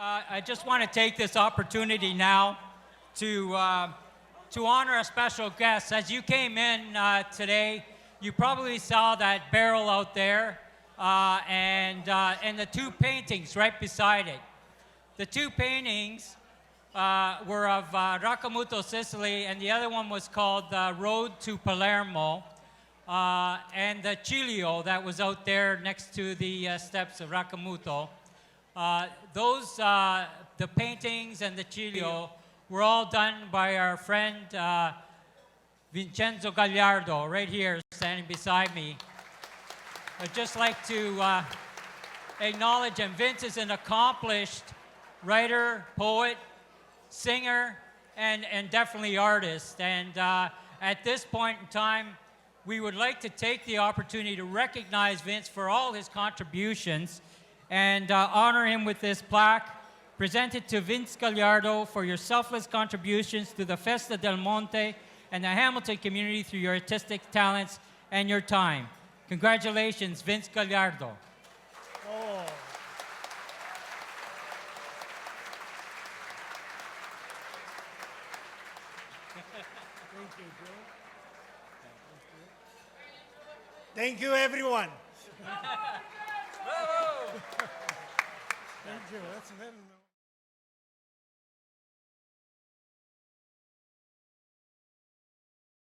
I just want to take this opportunity now to honor a special guest. As you came in today, you probably saw that barrel out there and the two paintings right beside it. The two paintings were of Raccamuto, Sicily, and the other one was called Road to Palermo. And the Cilio that was out there next to the steps of Raccamuto. The paintings and the Cilio were all done by our friend Vincenzo Gagliardo, right here, standing beside me. I'd just like to acknowledge, and Vince is an accomplished writer, poet, singer, and definitely artist. And at this point in time, we would like to take the opportunity to recognize Vince for all his contributions and honor him with this plaque presented to Vince Gagliardo for your selfless contributions to the Festa del Monte and the Hamilton community through your artistic talents and your time. Congratulations, Vince Gagliardo. Oh. Thank you, Joe. Thank you, everyone. Thank you. That's very nice.